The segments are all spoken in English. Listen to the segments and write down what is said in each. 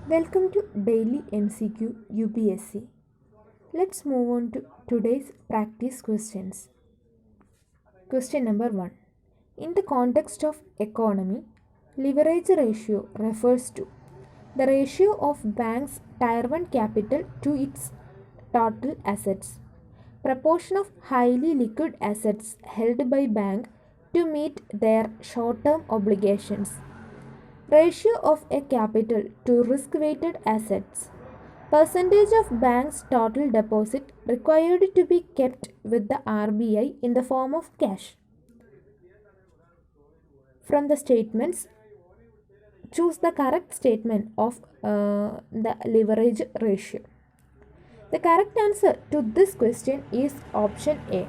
Welcome to Daily MCQ UPSC. Let's move on to today's practice questions. Question number 1. In the context of economy, leverage ratio refers to the ratio of banks' Tier 1 capital to its total assets, proportion of highly liquid assets held by bank to meet their short-term obligations, ratio of a capital to risk-weighted assets, percentage of bank's total deposit required to be kept with the RBI in the form of cash. From the statements, choose the correct statement of the leverage ratio. The correct answer to this question is option A.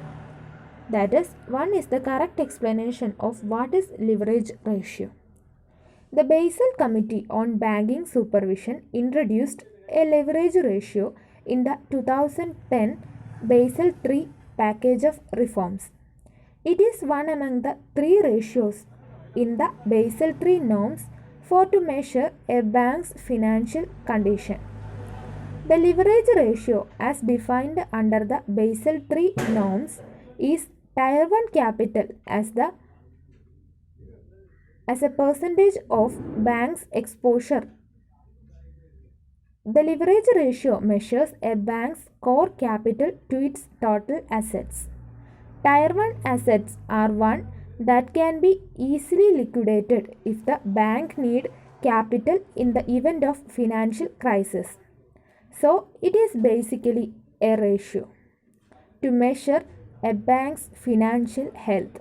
That is, 1 is the correct explanation of what is leverage ratio. The Basel Committee on Banking Supervision introduced a leverage ratio in the 2010 Basel III package of reforms. It is one among the three ratios in the Basel III norms for to measure a bank's financial condition. The leverage ratio as defined under the Basel III norms is Tier 1 capital as a percentage of bank's exposure. The leverage ratio measures a bank's core capital to its total assets. Tier 1 assets are one that can be easily liquidated if the bank need capital in the event of financial crisis. So it is basically a ratio to measure a bank's financial health.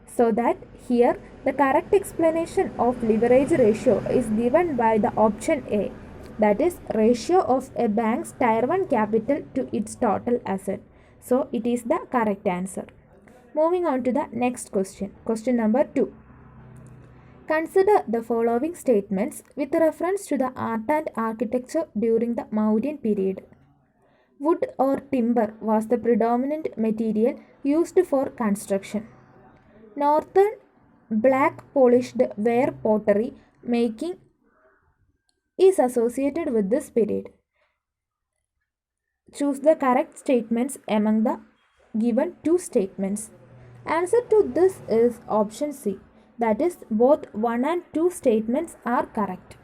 So that here the correct explanation of leverage ratio is given by the option A, that is ratio of a bank's Tier 1 capital to its total asset. So it is the correct answer. Moving on to the next question. Question number 2. Consider the following statements with reference to the art and architecture during the Mauryan period. Wood or timber was the predominant material used for construction. Northern black polished ware pottery making is associated with this period. Choose the correct statements among the given two statements. Answer to this is option C. That is, both 1 and 2 statements are correct.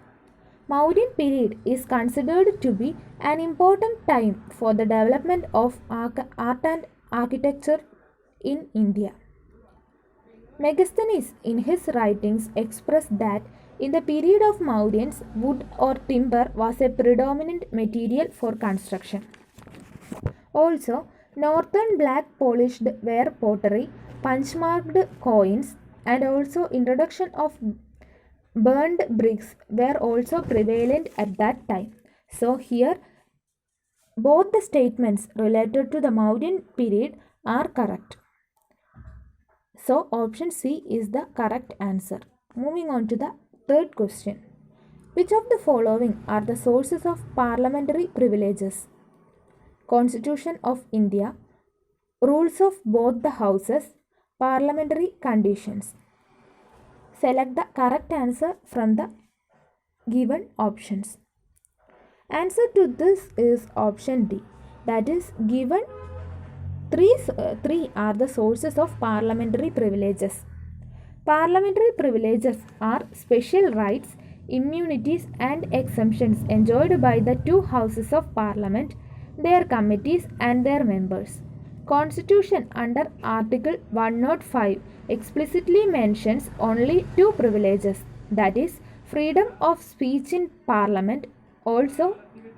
Mauryan period is considered to be an important time for the development of art and architecture in India. Megasthenes in his writings expressed that in the period of Mauryans, wood or timber was a predominant material for construction. Also, northern black polished ware pottery, punch-marked coins, and also introduction of burned bricks were also prevalent at that time. So here, both the statements related to the Mauryan period are correct. So option C is the correct answer. Moving on to the third question. Which of the following are the sources of parliamentary privileges? Constitution of India, rules of both the houses, parliamentary conditions. Select the correct answer from the given options. Answer to this is option D. That is, given three are the sources of parliamentary privileges. Parliamentary privileges are special rights, immunities, and exemptions enjoyed by the two houses of parliament, their committees, and their members. Constitution under Article 105 explicitly mentions only two privileges, that is, freedom of speech in parliament, also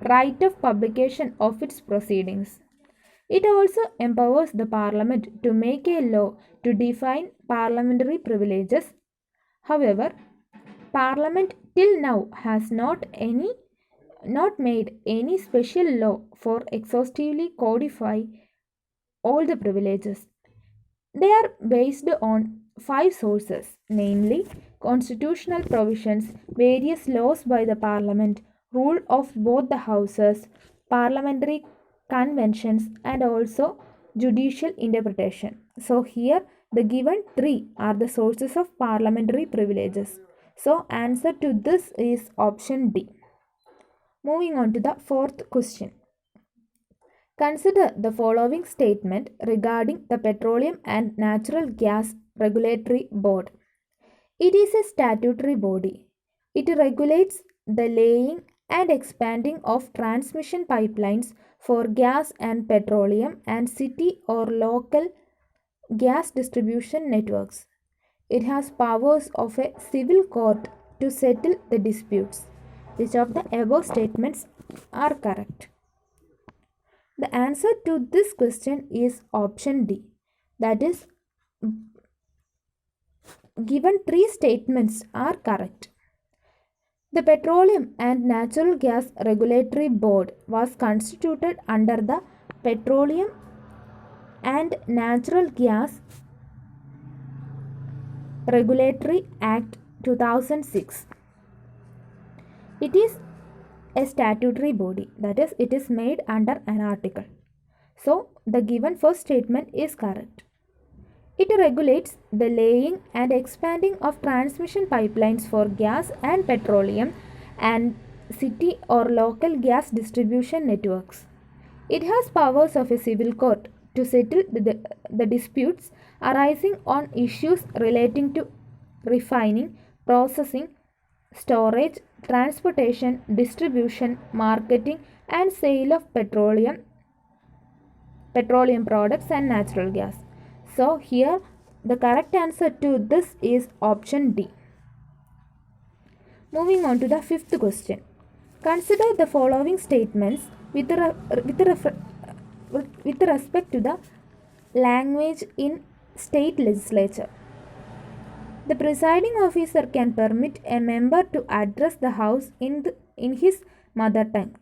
right of publication of its proceedings. It also empowers the Parliament to make a law to define parliamentary privileges. However, Parliament till now has not made any special law for exhaustively codify all the privileges. They are based on five sources, namely constitutional provisions, various laws by the Parliament, rule of both the houses, parliamentary conventions, and also judicial interpretation. So here the given three are the sources of parliamentary privileges. So answer to this is option D. Moving on to the fourth question. Consider the following statement regarding the Petroleum and Natural Gas Regulatory Board. It is a statutory body. It regulates the laying and expanding of transmission pipelines for gas and petroleum and city or local gas distribution networks. It has powers of a civil court to settle the disputes. Which of the above statements are correct? The answer to this question is option D. That is, given three statements are correct. The Petroleum and Natural Gas Regulatory Board was constituted under the Petroleum and Natural Gas Regulatory Act 2006. It is a statutory body, that is, it is made under an article. So, the given first statement is correct. It regulates the laying and expanding of transmission pipelines for gas and petroleum and city or local gas distribution networks. It has powers of a civil court to settle the disputes arising on issues relating to refining, processing, storage, transportation, distribution, marketing, and sale of petroleum products and natural gas. So here the correct answer to this is option D. Moving on to the fifth question. Consider the following statements with respect to the language in state legislature. The presiding officer can permit a member to address the House in his mother tongue.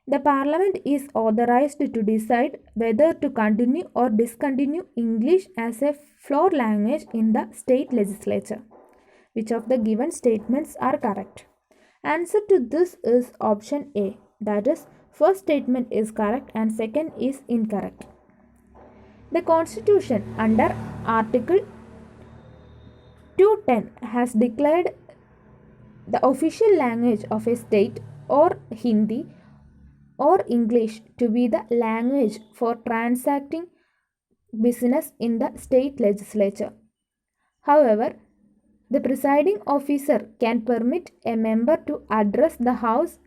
The Parliament is authorized to decide whether to continue or discontinue English as a floor language in the state legislature. Which of the given statements are correct? Answer to this is option A. That is, first statement is correct and second is incorrect. The Constitution under Article 210 has declared the official language of a state or Hindi or English to be the language for transacting business in the state legislature. However, the presiding officer can permit a member to address the House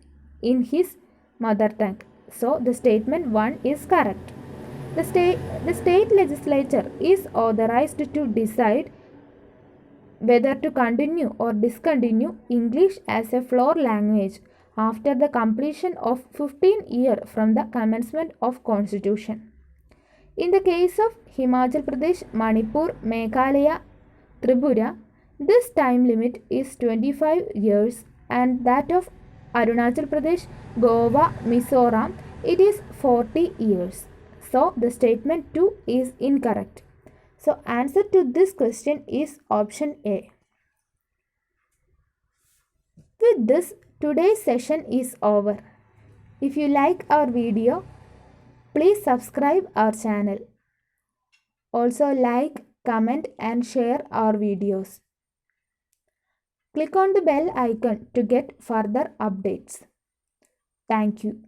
in his mother tongue. So, the statement 1 is correct. The state legislature is authorized to decide whether to continue or discontinue English as a floor language after the completion of 15 years from the commencement of Constitution. In the case of Himachal Pradesh, Manipur, Meghalaya, Tripura, this time limit is 25 years, and that of Arunachal Pradesh, Goa, Mizoram, it is 40 years. So, the statement 2 is incorrect. So, answer to this question is option A. With this, today's session is over. If you like our video, please subscribe our channel. Also like, comment and share our videos. Click on the bell icon to get further updates. Thank you.